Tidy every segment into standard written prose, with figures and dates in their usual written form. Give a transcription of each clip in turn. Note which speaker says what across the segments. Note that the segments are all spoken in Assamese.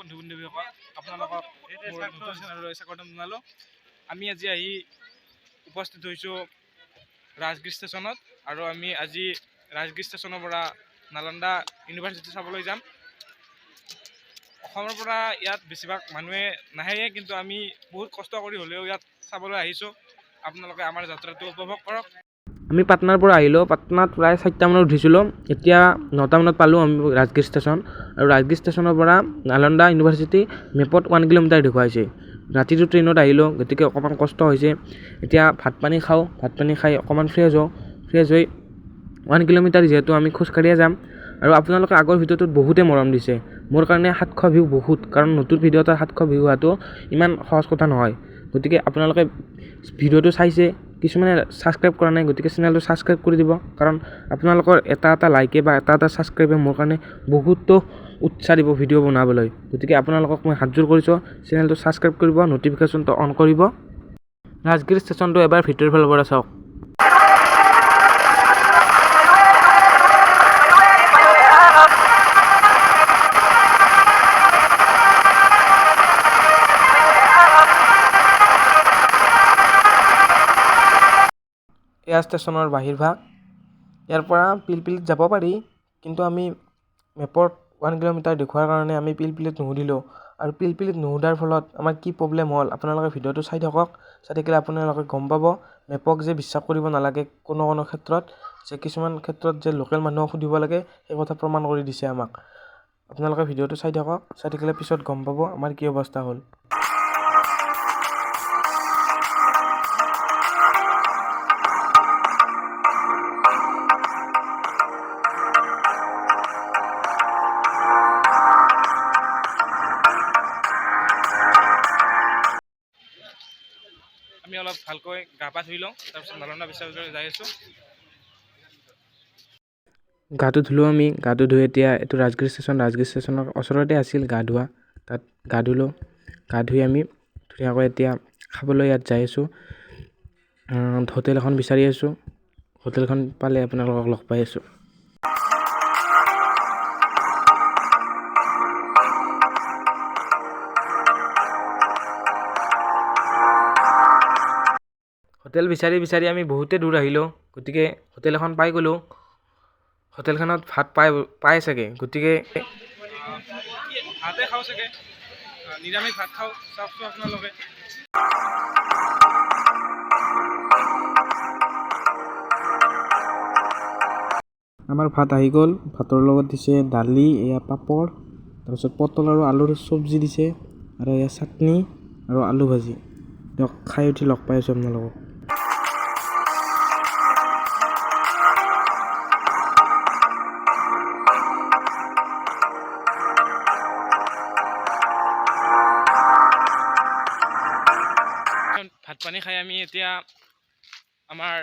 Speaker 1: বন্ধু বান্ধৱীসকল আপোনালোকক মোৰ নতুন চেনেললৈ স্বাগতম জনালোঁ। আমি আজি আহি উপস্থিত হৈছোঁ ৰাজগিৰ ষ্টেচনত আৰু আমি আজি ৰাজগিৰ ষ্টেচনৰ পৰা নালন্দা ইউনিভাৰ্চিটি চাবলৈ যাম। অসমৰ পৰা ইয়াত বেছিভাগ মানুহে নাহে, কিন্তু আমি বহুত কষ্ট কৰি হ'লেও ইয়াত চাবলৈ আহিছোঁ। আপোনালোকে আমাৰ যাত্ৰাটো উপভোগ কৰক।
Speaker 2: আমি পাটনাৰ পৰা আহিলোঁ। পাটনাত প্ৰায় 4টা মানত উঠিছিলোঁ। এতিয়া 9টা মানত পালোঁ আমি ৰাজগিৰ ষ্টেচন। আৰু ৰাজগিৰ ষ্টেচনৰ পৰা নালন্দা ইউনিভাৰ্চিটি মেপত 1 কিলোমিটাৰ দেখুৱাইছে। ৰাতিটো ট্ৰেইনত আহিলোঁ, গতিকে অকণমান কষ্ট হৈছে। এতিয়া ভাত পানী খাওঁ, ভাত পানী খাই অকণমান ফ্ৰেছ হওঁ। ফ্ৰেছ হৈ 1 কিলোমিটাৰ যিহেতু আমি খোজকাঢ়িয়ে যাম। আৰু আপোনালোকে আগৰ ভিডিঅ'টোত বহুতে মৰম দিছে। মোৰ কাৰণে 700 ভিউ বহুত, কাৰণ নতুন ভিডিঅ' এটা 700 ভিউ হোৱাটো ইমান সহজ কথা নহয়। গতিকে আপোনালোকে ভিডিঅ'টো চাইছে, কিছুমানে ছাবস্ক্ৰাইব কৰা নাই, গতিকে চেনেলটো ছাবস্ক্ৰাইব কৰি দিব, কাৰণ আপোনালোকৰ এটা লাইকে বা এটা ছাবস্ক্ৰাইবে মোৰ কাৰণে বহুতো উৎসাহ দিব ভিডিঅ' বনাবলৈ। গতিকে আপোনালোকক মই হাতযোৰ কৰিছোঁ, চেনেলটো ছাবস্ক্ৰাইব কৰিব, ন'টিফিকেশ্যনটো অন কৰিব। ৰাজগিৰ ষ্টেচনটো এবাৰ ভিতৰৰ ফালৰ পৰা চাওক। এয়া ষ্টেচনৰ বাহিৰ ভাগ। ইয়াৰ পৰা পিলপিলিত যাব পাৰি, কিন্তু আমি মেপত 1 কিলোমিটাৰ দেখুৱাৰ কাৰণে আমি পিলপিলিত নুসুধিলোঁ। আৰু পিলপিলিত নুসুধাৰ ফলত আমাৰ কি প্ৰব্লেম হ'ল আপোনালোকে ভিডিঅ'টো চাই থাকক। চাই থাকিলে আপোনালোকে গম পাব মেপক যে বিশ্বাস কৰিব নালাগে কোনো ক্ষেত্ৰত, যে কিছুমান ক্ষেত্ৰত যে লোকেল মানুহক সুধিব লাগে, সেই কথা প্ৰমাণ কৰি দিছে আমাক। আপোনালোকে ভিডিঅ'টো চাই থাকক, চাই থাকিলে পিছত গম পাব আমাৰ কি অৱস্থা হ'ল।
Speaker 1: আমি অলপ ভালকৈ গা পা ধুই লওঁ, তাৰপিছত নালন্দা বিশ্ববিদ্যালয়লৈ যাই আছোঁ।
Speaker 2: গাটো ধুলোঁ আমি। গাটো ধুই এতিয়া এইটো ৰাজগিৰ ষ্টেচন। ৰাজগিৰ ষ্টেচনৰ ওচৰতে আছিল গা ধোৱা, তাত গা ধুলোঁ। গা ধুই আমি ধুনীয়াকৈ এতিয়া খাবলৈ ইয়াত যাই আছোঁ। হোটেল এখন বিচাৰি আছোঁ, হোটেলখন পালে আপোনালোকক লগ পাই আছোঁ। হোটেল বিচাৰি বিচাৰি আমি বহুতে দূৰ আহিলোঁ, গতিকে হোটেল এখন পাই গ'লোঁ। হোটেলখনত ভাত পাই চাগে, গতিকে
Speaker 1: ভাতে খাওঁ চাগে, নিৰামিষ ভাত খাওঁ। চাওকচোন আপোনালোকে।
Speaker 2: আমাৰ ভাত আহি গ'ল। ভাতৰ লগত দিছে দালি, এয়া পাপৰ, তাৰপিছত পটল আৰু আলুৰ চব্জি দিছে, আৰু এয়া চাটনি আৰু আলু ভাজি। দিয়ক খাই উঠি লগ পাই আছোঁ আপোনালোকক।
Speaker 1: ভাত পানী খাই আমি এতিয়া আমাৰ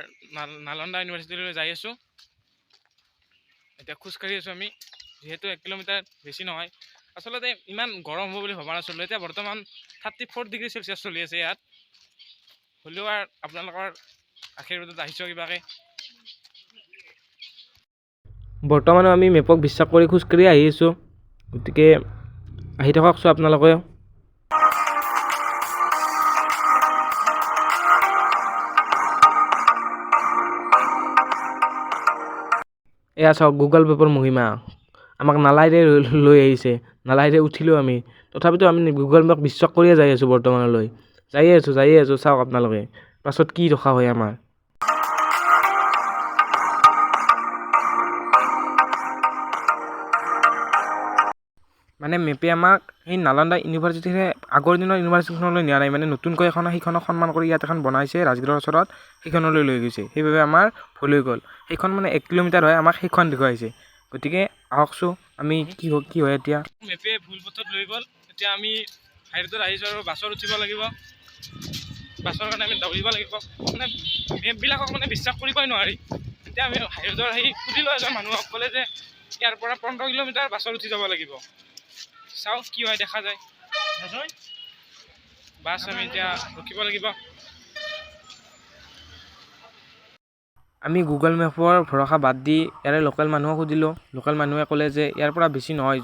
Speaker 1: নালন্দা ইউনিভাৰ্চিটিলৈ যাই আছোঁ। এতিয়া খোজকাঢ়ি আছোঁ আমি, যিহেতু 1 কিলোমিটাৰ বেছি নহয়। আচলতে ইমান গৰম হ'ব বুলি ভবা নাছিলোঁ। এতিয়া বৰ্তমান 34 ডিগ্ৰী চেলচিয়াছ চলি আছে ইয়াত। হ'লেও আৰু আপোনালোকৰ আশীৰ্বাদত আহিছোঁ কিবাকে।
Speaker 2: বৰ্তমানো আমি মেপক বিশ্বাস কৰি খোজকাঢ়ি আহি আছোঁ, গতিকে আহি থাককচোন আপোনালোকে। এয়া চাওক গুগল মেপৰ মহিমা। আমাক নালাইৰে লৈ আহিছে, নালাইৰে উঠিলোঁ আমি। তথাপিতো আমি গুগল মেপক বিশ্বাস কৰিয়ে যাই আছোঁ বৰ্তমানলৈ। যায়ে আছোঁ, চাওক আপোনালোকে পাছত কি ৰখা হয় আমাৰ। মানে মেপে আমাক সেই নালন্দা ইউনিভাৰ্চিটিহে আগৰ দিনৰ ইউনিভাৰ্চিটিখনলৈ নিয়া নাই, মানে নতুনকৈ সেইখনক সন্মান কৰি ইয়াত এখন বনাইছে ৰাজগিৰৰ ওচৰত, সেইখনলৈ লৈ গৈছে। সেইবাবে আমাৰ ভুল হৈ গ'ল। সেইখন মানে 1 কিলোমিটাৰ হয়, আমাক সেইখন দেখুৱাইছে। গতিকে আহকচোন আমি কি হয় এতিয়া।
Speaker 1: মেপে ভুল পথত লৈ গ'ল। এতিয়া আমি হাইৰোডত আহিছোঁ আৰু বাছত উঠিব লাগিব। বাছৰ কাৰণে আমি দৌৰিব লাগিব। মানে মেপবিলাকক মানে বিশ্বাস কৰিবই নোৱাৰি। এতিয়া আমি হাইৰোডত আহি সুধিলোঁ এজন মানুহক, ক'লে যে ইয়াৰ পৰা 15 কিলোমিটাৰ বাছত উঠি যাব লাগিব। চাওঁ কি হয়, দেখা যায়। বাছ আমি এতিয়া ৰখিব লাগিব।
Speaker 2: আমি গুগল মেপৰ ভৰসা বাদ দি ইয়াৰে লোকেল মানুহক সুধিলোঁ। লোকেল মানুহে ক'লে যে ইয়াৰ পৰা বেছি নহয়,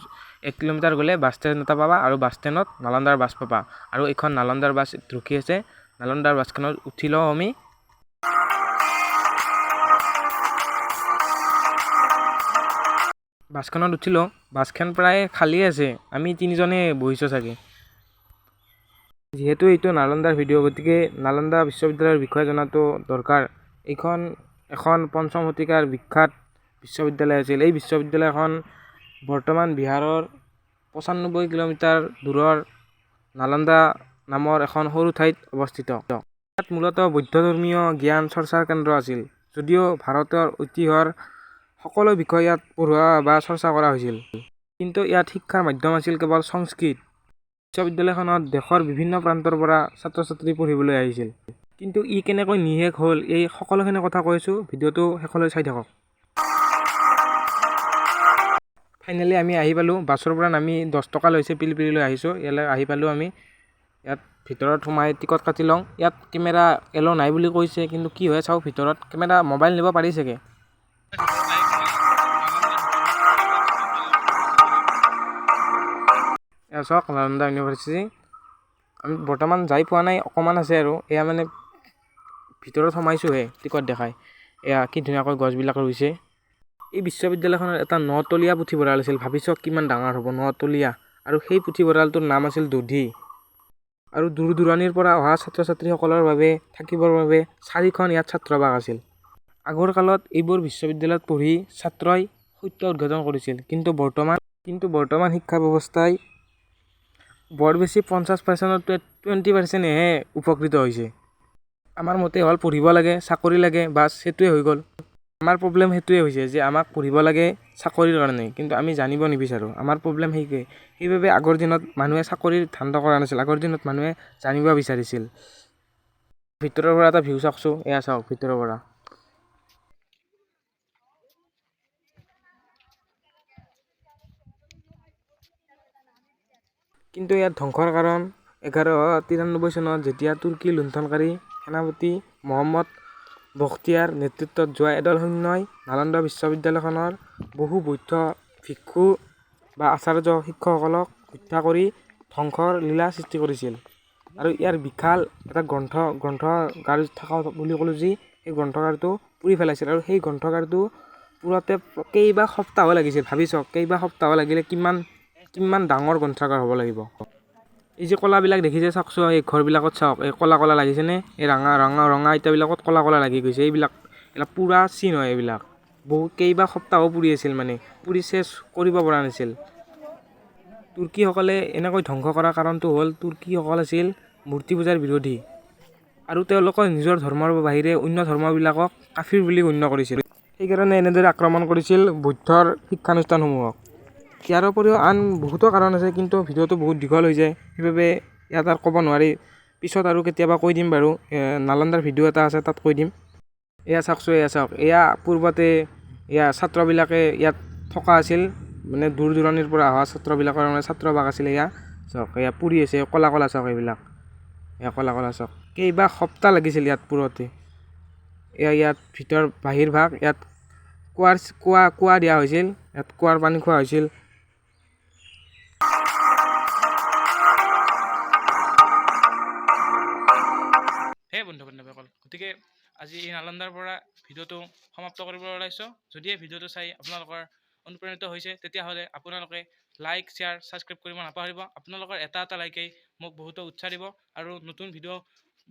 Speaker 2: 1 কিলোমিটাৰ গ'লে বাছ ষ্টেণ্ড এটা পাবা আৰু বাছ ষ্টেণ্ডত নালন্দাৰ বাছ পাবা আৰু এইখন নালন্দাৰ বাছ ৰখি আছে। নালন্দাৰ বাছখনত উঠি লওঁ আমি। বাছখনত উঠিলোঁ, বাছখন প্ৰায় খালী আছে, আমি 3জনে বহিছোঁ চাগে। যিহেতু এইটো নালন্দাৰ ভিডিঅ', গতিকে নালন্দা বিশ্ববিদ্যালয়ৰ বিষয়ে জনাটো দৰকাৰ। এইখন এখন 5ম শতিকাৰ বিখ্যাত বিশ্ববিদ্যালয় আছিল। এই বিশ্ববিদ্যালয়খন বৰ্তমান বিহাৰৰ 95 কিলোমিটাৰ দূৰৰ নালন্দা নামৰ এখন সৰু ঠাইত অৱস্থিত। ইয়াত মূলতঃ বৌদ্ধ ধৰ্মীয় জ্ঞান চৰ্চাৰ কেন্দ্ৰ আছিল। যদিও ভাৰতৰ ঐতিহ্যৰ সকলো বিষয় ইয়াত পঢ়োৱা বা চৰ্চা কৰা হৈছিল, কিন্তু ইয়াত শিক্ষাৰ মাধ্যম আছিল কেৱল সংস্কৃত। বিশ্ববিদ্যালয়খনত দেশৰ বিভিন্ন প্ৰান্তৰ পৰা ছাত্ৰ ছাত্ৰী পঢ়িবলৈ আহিছিল। কিন্তু ই কেনেকৈ নিশেষ হ'ল, এই সকলোখিনি কথা কৈছোঁ, ভিডিঅ'টো শেষলৈ চাই থাকক। ফাইনেলি আমি আহি পালোঁ। বাছৰ পৰা নামি 10 টকা লৈছে, পিলপিলিলৈ আহিছোঁ। ইয়ালৈ আহি পালোঁ আমি। ইয়াত ভিতৰত সোমাই টিকট কাটি লওঁ। ইয়াত কেমেৰা এল' নাই বুলি কৈছে, কিন্তু কি হয় চাওঁ ভিতৰত। কেমেৰা মোবাইল নিব পাৰি চাগে। এয়া চাওক নালন্দা ইউনিভাৰ্চিটি। আমি বৰ্তমান যাই পোৱা নাই, অকণমান আছে আৰু। এয়া মানে ভিতৰত সোমাইছোঁহে টিকট দেখাই। এয়া কি ধুনীয়াকৈ গছবিলাক ৰুইছে। এই বিশ্ববিদ্যালয়খনত এটা 9তলীয়া পুথিভঁৰাল আছিল। ভাবি চাওক কিমান ডাঙৰ হ'ব, 9তলীয়া। আৰু সেই পুথিভঁৰালটোৰ নাম আছিল দধি। আৰু দূৰ দূৰণিৰ পৰা অহা ছাত্ৰ ছাত্ৰীসকলৰ বাবে থাকিবৰ বাবে 4খন ইয়াত ছাত্ৰাবাস আছিল। আগৰ কালত এইবোৰ বিশ্ববিদ্যালয়ত পঢ়ি ছাত্ৰই সত্য উদ্ঘাটন কৰিছিল। কিন্তু বৰ্তমান শিক্ষা ব্যৱস্থাই বৰ বেছি 50%ত 20%হে উপকৃত হৈছে। আমাৰ মতে হ'ল পঢ়িব লাগে, চাকৰি লাগে, বাছ সেইটোৱে হৈ গ'ল। আমাৰ প্ৰব্লেম সেইটোৱে হৈছে যে আমাক পঢ়িব লাগে চাকৰিৰ কাৰণে, কিন্তু আমি জানিব নিবিচাৰোঁ। আমাৰ প্ৰব্লেম সেইবাবে আগৰ দিনত মানুহে চাকৰিৰ ধান্দা কৰা নাছিল। আগৰ দিনত মানুহে জানিব বিচাৰিছিল। ভিতৰৰ পৰা এটা ভিউ চাওকচোন। এয়া চাওক ভিতৰৰ পৰা। কিন্তু ইয়াত ধ্বংসৰ কাৰণ 1193 চনত যেতিয়া তুৰ্কী লুণ্ঠনকাৰী সেনাপতি মহম্মদ বখতিয়াৰ নেতৃত্বত যোৱা এদল সৈন্যই নালন্দা বিশ্ববিদ্যালয়খনৰ বহু বৌদ্ধ ভিক্ষু বা আচাৰ্য শিক্ষকসকলক হত্যা কৰি ধ্বংসৰ লীলা সৃষ্টি কৰিছিল। আৰু ইয়াৰ বিশাল এটা গ্ৰন্থগাৰ থকা বুলি ক'লোঁ যি, সেই গ্ৰন্থগাৰটো পুৰি পেলাইছিল। আৰু সেই গ্ৰন্থগাৰটো পুৰোতে কেইবা সপ্তাহো লাগিছিল। ভাবি চাওক কেইবা সপ্তাহ লাগিলে কিমান ডাঙৰ গ্ৰন্থগাৰ হ'ব লাগিব। এই যে কলাবিলাক দেখিছে চাওকচোন, এই ঘৰবিলাকত চাওক, এই কলা কলা লাগিছেনে? এই ৰঙা ইটাবিলাকত কলা কলা লাগি গৈছে। এইবিলাক পুৰা চিন হয়। এইবিলাক কেইবা সপ্তাহো পুৰি আছিল, মানে পুৰি চেছ কৰিব পৰা নাছিল। তুৰ্কীসকলে এনেকৈ ধ্বংস কৰাৰ কাৰণটো হ'ল তুৰ্কীসকল আছিল মূৰ্তি পূজাৰ বিৰোধী, আৰু তেওঁলোকৰ নিজৰ ধৰ্মৰ বাহিৰে অন্য ধৰ্মবিলাকক কাফিৰ বুলি গণ্য কৰিছিল। সেইকাৰণে এনেদৰে আক্ৰমণ কৰিছিল বৌদ্ধৰ শিক্ষানুষ্ঠানসমূহক। ইয়াৰ উপৰিও আন বহুতো কাৰণ আছে, কিন্তু ভিডিঅ'টো বহুত দীঘল হৈ যায়, সেইবাবে ইয়াত আৰু ক'ব নোৱাৰি। পিছত আৰু কেতিয়াবা কৈ দিম বাৰু। নালন্দাৰ ভিডিঅ' এটা আছে, তাত কৈ দিম। এয়া চাওকচোন, এয়া চাওক। এয়া পূৰ্বতে এয়া ছাত্ৰবিলাকে ইয়াত থকা আছিল, মানে দূৰ দূৰণিৰ পৰা অহা ছাত্ৰবিলাকৰ মানে ছাত্ৰবাস আছিল। এয়া চাওক, এয়া পুৰি আছে, কলা কলা চাওক এইবিলাক। এয়া কলা কলা চাওক, কেইবা সপ্তাহ লাগিছিল ইয়াত পুৰোতে। ইয়াত বাহিৰ ভাগ, ইয়াত কুঁৱা দিয়া হৈছিল, ইয়াত কুঁৱাৰ পানী খোৱা হৈছিল।
Speaker 1: বন্ধুবান্ধৱীসকল, গতিকে আজি এই নালন্দাৰ পৰা ভিডিঅ'টো সমাপ্ত কৰিব ওলাইছোঁ। যদি এই ভিডিঅ'টো চাই আপোনালোকৰ অনুপ্ৰাণিত হৈছে, তেতিয়াহ'লে আপোনালোকে লাইক, শ্বেয়াৰ, ছাবস্ক্ৰাইব কৰিব নাপাহৰিব। আপোনালোকৰ এটা লাইকেই মোক বহুতো উৎসাহ দিব আৰু নতুন ভিডিঅ'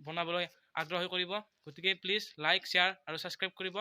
Speaker 1: বনাবলৈ আগ্ৰহী কৰিব। গতিকে প্লিজ লাইক, শ্বেয়াৰ আৰু ছাবস্ক্ৰাইব কৰিব।